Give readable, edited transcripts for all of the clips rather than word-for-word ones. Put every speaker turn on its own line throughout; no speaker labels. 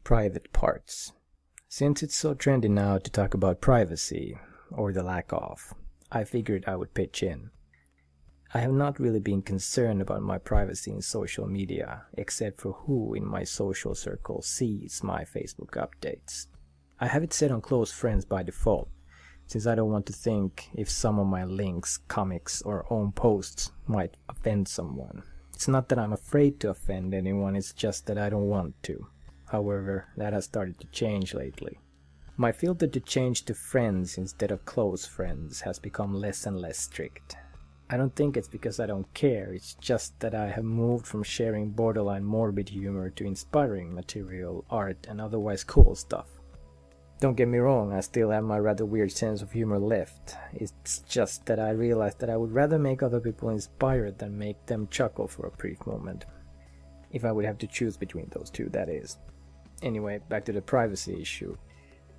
Private parts. Since it's so trendy now to talk about privacy, or the lack of, I figured I would pitch in. I have not really been concerned about my privacy in social media, except for who in my social circle sees my Facebook updates. I have it set on close friends by default, since I don't want to think if some of my links, comics, or own posts might offend someone. It's not that I'm afraid to offend anyone, it's just that I don't want to. However, that has started to change lately. My filter to change to friends instead of close friends has become less and less strict. I don't think it's because I don't care, it's just that I have moved from sharing borderline morbid humor to inspiring material, art, and otherwise cool stuff. Don't get me wrong, I still have my rather weird sense of humor left. It's just that I realized that I would rather make other people inspired than make them chuckle for a brief moment. If I would have to choose between those two, that is. Anyway, back to the privacy issue.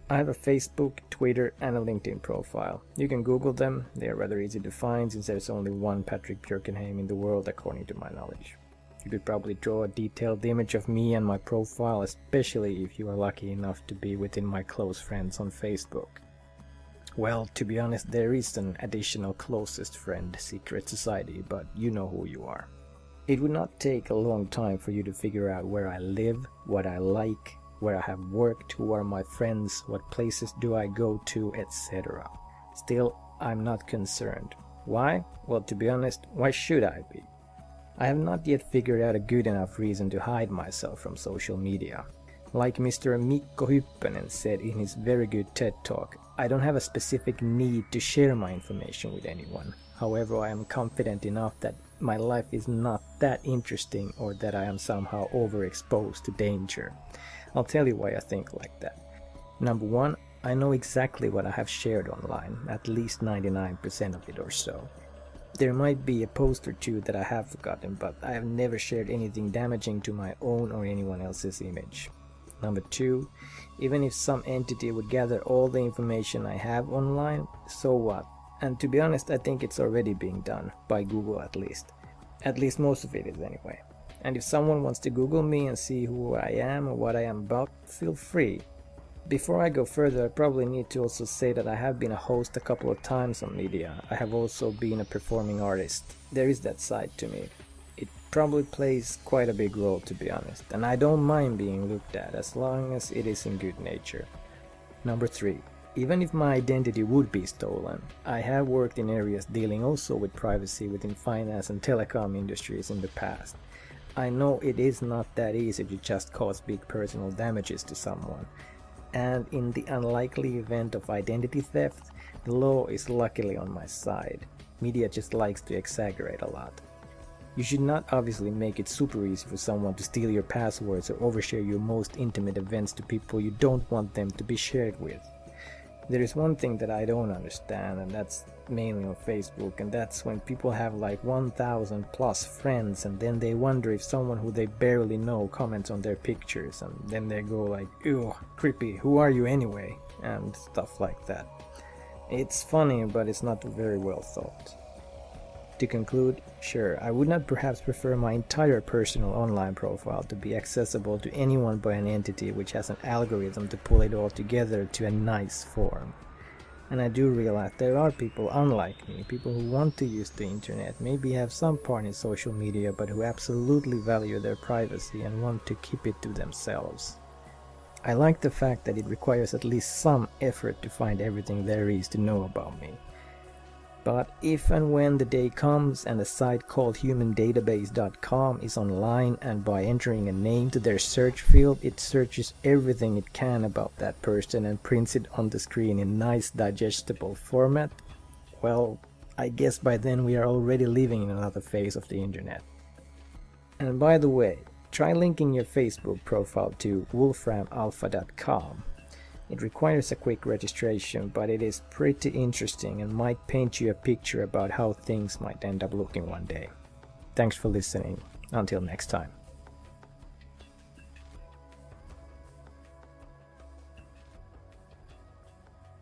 I have a Facebook, Twitter, and a LinkedIn profile. You can Google them, they are rather easy to find since there's only one Patrick Björkenheim in the world according to my knowledge. You could probably draw a detailed image of me and my profile, especially if you are lucky enough to be within my close friends on Facebook. Well, to be honest, there is an additional closest friend secret society, but you know who you are. It would not take a long time for you to figure out where I live, what I like, where I have worked, who are my friends, what places do I go to, etc. Still, I'm not concerned. Why? Well, to be honest, why should I be? I have not yet figured out a good enough reason to hide myself from social media. Like Mr. Mikko Hyppönen said in his very good TED Talk, I don't have a specific need to share my information with anyone. However, I am confident enough that my life is not that interesting or that I am somehow overexposed to danger. I'll tell you why I think like that. Number one, I know exactly what I have shared online, at least 99% of it or so. There might be a post or two that I have forgotten, but I have never shared anything damaging to my own or anyone else's image. Number two, even if some entity would gather all the information I have online, so what? And to be honest, I think it's already being done, by Google at least. At least most of it is anyway. And if someone wants to Google me and see who I am or what I am about, feel free. Before I go further, I probably need to also say that I have been a host a couple of times on media. I have also been a performing artist. There is that side to me. It probably plays quite a big role, to be honest, and I don't mind being looked at as long as it is in good nature. Number three. Even if my identity would be stolen, I have worked in areas dealing also with privacy within finance and telecom industries in the past. I know it is not that easy to just cause big personal damages to someone, and in the unlikely event of identity theft, the law is luckily on my side. Media just likes to exaggerate a lot. You should not obviously make it super easy for someone to steal your passwords or overshare your most intimate events to people you don't want them to be shared with. There is one thing that I don't understand, and that's mainly on Facebook, and that's when people have like 1,000 plus friends and then they wonder if someone who they barely know comments on their pictures, and then they go like, ew, creepy, who are you anyway? And stuff like that. It's funny, but it's not very well thought. To conclude, sure, I would not perhaps prefer my entire personal online profile to be accessible to anyone by an entity which has an algorithm to pull it all together to a nice form. And I do realize there are people unlike me, people who want to use the internet, maybe have some part in social media, but who absolutely value their privacy and want to keep it to themselves. I like the fact that it requires at least some effort to find everything there is to know about me. But if and when the day comes and a site called humandatabase.com is online and by entering a name to their search field, it searches everything it can about that person and prints it on the screen in nice digestible format, well, I guess by then we are already living in another phase of the internet. And by the way, try linking your Facebook profile to wolframalpha.com. It requires a quick registration, but it is pretty interesting and might paint you a picture about how things might end up looking one day. Thanks for listening. Until next time.